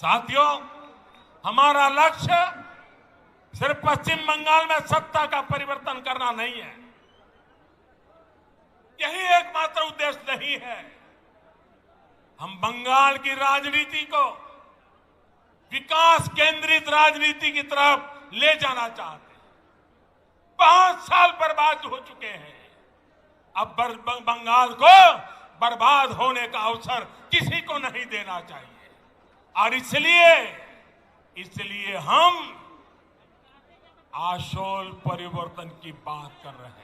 साथियों, हमारा लक्ष्य सिर्फ पश्चिम बंगाल में सत्ता का परिवर्तन करना नहीं है। यही एकमात्र उद्देश्य नहीं है। हम बंगाल की राजनीति को विकास केंद्रित राजनीति की तरफ ले जाना चाहते हैं। 5 साल बर्बाद हो चुके हैं। अब बंगाल को बर्बाद होने का अवसर किसी को नहीं देना चाहिए और इसलिए हम आशोल परिवर्तन की बात कर रहे हैं।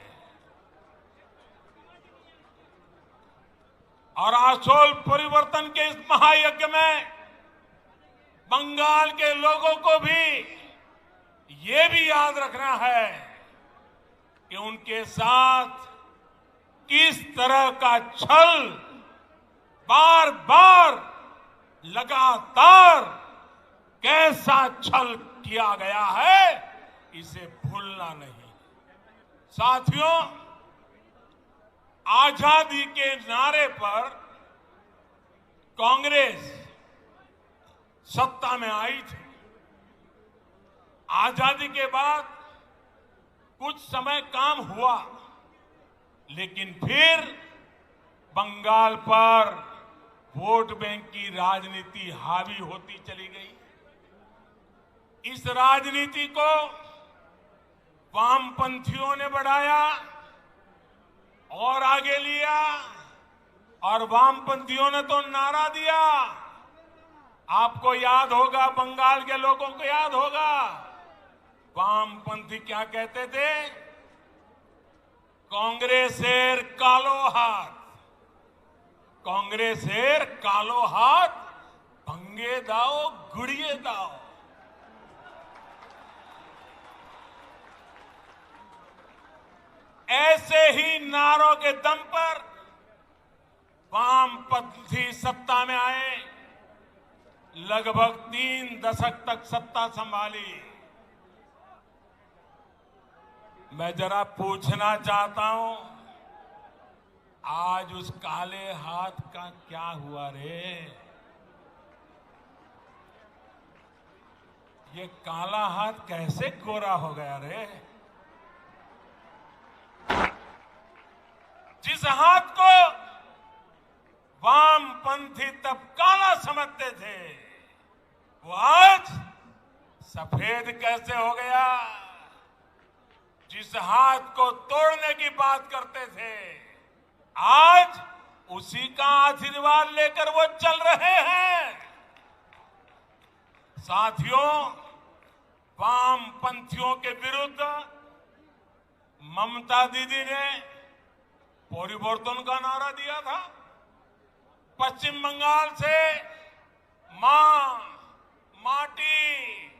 और आशोल परिवर्तन के इस महायज्ञ में बंगाल के लोगों को भी ये भी याद रखना है कि उनके साथ किस तरह का छल बार बार लगातार कैसा छल किया गया है, इसे भूलना नहीं। साथियों, आजादी के नारे पर कांग्रेस सत्ता में आई थी। आजादी के बाद कुछ समय काम हुआ, लेकिन फिर बंगाल पर वोट बैंक की राजनीति हावी होती चली गई। इस राजनीति को वामपंथियों ने बढ़ाया और आगे लिया और वामपंथियों ने तो नारा दिया। आपको याद होगा, बंगाल के लोगों को याद होगा, वामपंथी क्या कहते थे? कांग्रेसेर कालो हाथ, कांग्रेसेर कालो हाथ भंगे दाओ गुड़िए दाओ। ऐसे ही नारों के दम पर वामपंथी सत्ता में आए, लगभग 3 दशक तक सत्ता संभाली। मैं जरा पूछना चाहता हूं, आज उस काले हाथ का क्या हुआ रे? ये काला हाथ कैसे गोरा हो गया रे? जिस हाथ को वामपंथी तब काला समझते थे, वो आज सफेद कैसे हो गया? जिस हाथ को तोड़ने की बात करते थे, आज उसी का आशीर्वाद लेकर वो चल रहे हैं। साथियों, वामपंथियों के विरुद्ध ममता दीदी ने परिवर्तन का नारा दिया था। पश्चिम बंगाल से मां, माटी,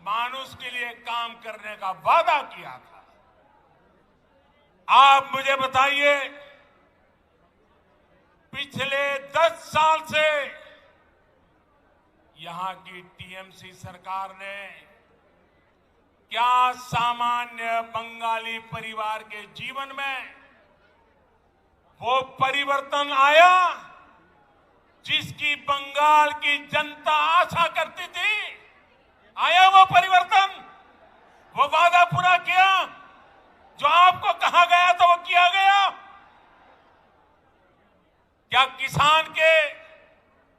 मानुष के लिए काम करने का वादा किया था। आप मुझे बताइए, पिछले 10 साल से यहां की टीएमसी सरकार ने क्या सामान्य बंगाली परिवार के जीवन में वो परिवर्तन आया जिसकी बंगाल की जनता आशा करती थी? आया वो परिवर्तन? वो वादा पूरा किया? जो आपको कहा गया था वो किया गया? क्या किसान के,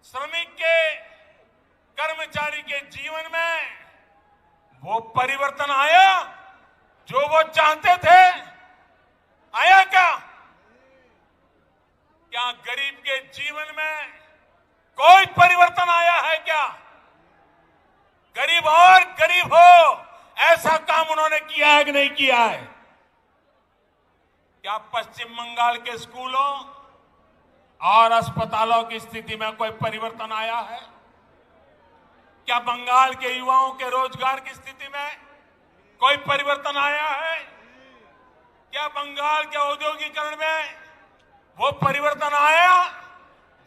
श्रमिक के, कर्मचारी के जीवन में वो परिवर्तन आया जो वो चाहते थे? आया क्या? क्या गरीब के जीवन में कोई परिवर्तन आया है क्या? गरीब और गरीब हो, ऐसा काम उन्होंने किया है कि नहीं किया है? क्या पश्चिम बंगाल के स्कूलों और अस्पतालों की स्थिति में कोई परिवर्तन आया है? क्या बंगाल के युवाओं के रोजगार की स्थिति में कोई परिवर्तन आया है? क्या बंगाल के औद्योगिकरण में वो परिवर्तन आया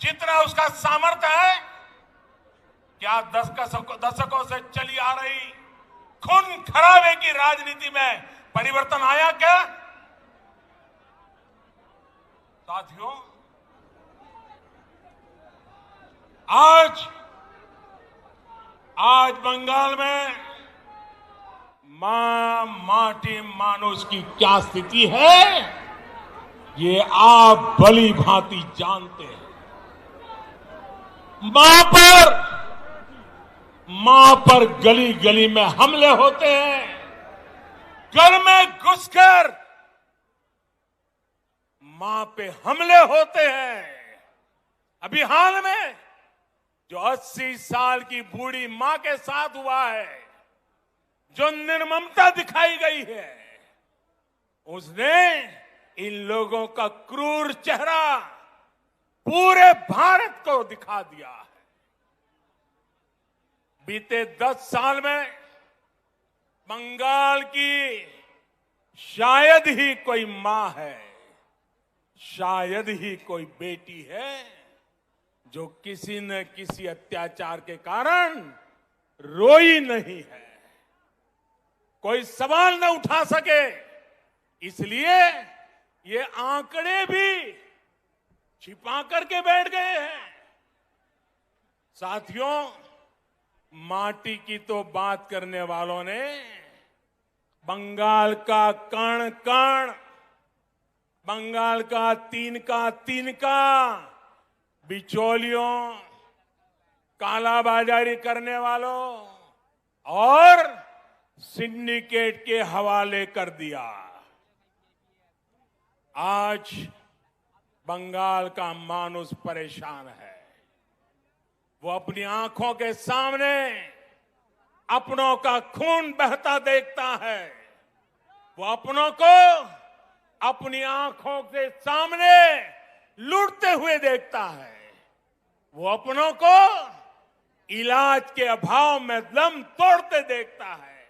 जितना उसका सामर्थ्य है? क्या दशकों से चली आ रही खून खराबे की राजनीति में परिवर्तन आया क्या? साथियों, आज आज बंगाल में मां माटी मानुष की क्या स्थिति है, ये आप भली भांति जानते हैं। मां पर गली गली में हमले होते हैं, घर में घुसकर मां पे हमले होते हैं। अभी हाल में जो 80 साल की बूढ़ी मां के साथ हुआ है, जो निर्ममता दिखाई गई है, उसने इन लोगों का क्रूर चेहरा पूरे भारत को दिखा दिया है। बीते 10 साल में बंगाल की शायद ही कोई मां है, शायद ही कोई बेटी है जो किसी न किसी अत्याचार के कारण रोई नहीं है, कोई सवाल न उठा सके। इसलिए ये आंकड़े भी छिपा करके बैठ गए हैं। साथियों, माटी की तो बात करने वालों ने बंगाल का कण कण, बंगाल का तिनका बिचौलियों, कालाबाजारी करने वालों और सिंडिकेट के हवाले कर दिया। आज बंगाल का मानुष परेशान है। वो अपनी आंखों के सामने अपनों का खून बहता देखता है। वो अपनों को अपनी आंखों के सामने लूटते हुए देखता है। वो अपनों को इलाज के अभाव में दम तोड़ते देखता है।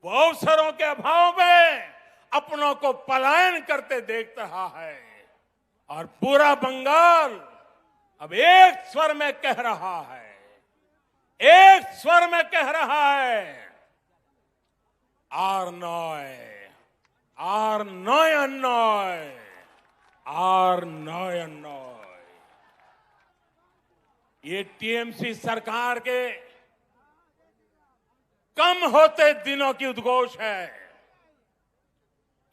वो अवसरों के अभाव में अपनों को पलायन करते देख रहा है। और पूरा बंगाल अब एक स्वर में कह रहा है, एक स्वर में कह रहा है, आर नॉय, आर नॉय नॉय, आर नॉय नॉय। ये टीएमसी सरकार के कम होते दिनों की उद्घोष है।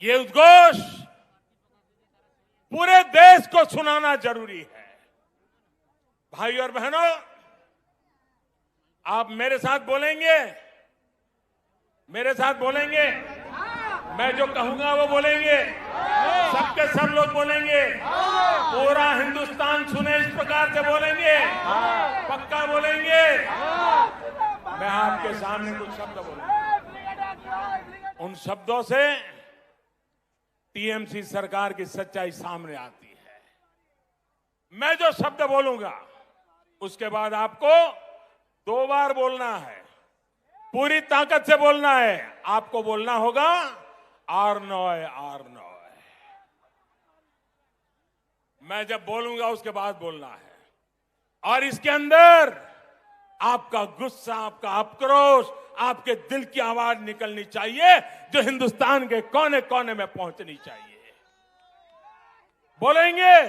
ये उद्घोष पूरे देश को सुनाना जरूरी है। भाई और बहनों, आप मेरे साथ बोलेंगे, मेरे साथ बोलेंगे। मैं जो कहूंगा वो बोलेंगे, सबके सब लोग बोलेंगे, पूरा हिंदुस्तान सुने इस प्रकार से बोलेंगे, पक्का बोलेंगे। मैं आपके सामने कुछ शब्द बोलूंगा, उन शब्दों से टीएमसी सरकार की सच्चाई सामने आती है। मैं जो शब्द बोलूंगा उसके बाद आपको 2 बार बोलना है, पूरी ताकत से बोलना है। आपको बोलना होगा आर नॉय, आर नॉय। मैं जब बोलूंगा उसके बाद बोलना है। और इसके अंदर आपका गुस्सा, आपका आक्रोश, आपके दिल की आवाज निकलनी चाहिए, जो हिंदुस्तान के कोने कोने में पहुंचनी चाहिए। बोलेंगे,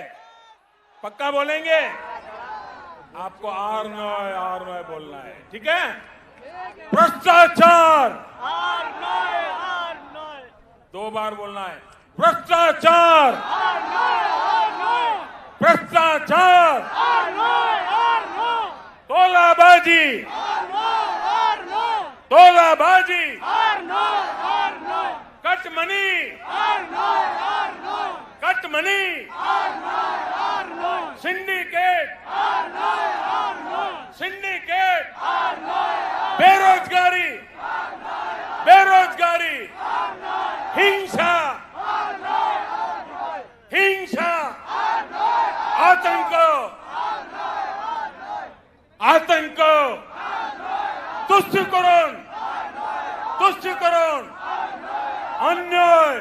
पक्का बोलेंगे। आपको आर नॉय बोलना है, ठीक है। भ्रष्टाचार, 2 बार बोलना है। भ्रष्टाचार, भ्रष्टाचार, तोलाबाजी, तोलाबाजी, कटमनी, कटमनी, सिंडिकेट, सिंडिकेट, बेरोजगारी, बेरोजगारी, हिंसा, हिंसा, आतंक, आतंक, तुष्टिकरण, तुष्टिकरण, अन्याय,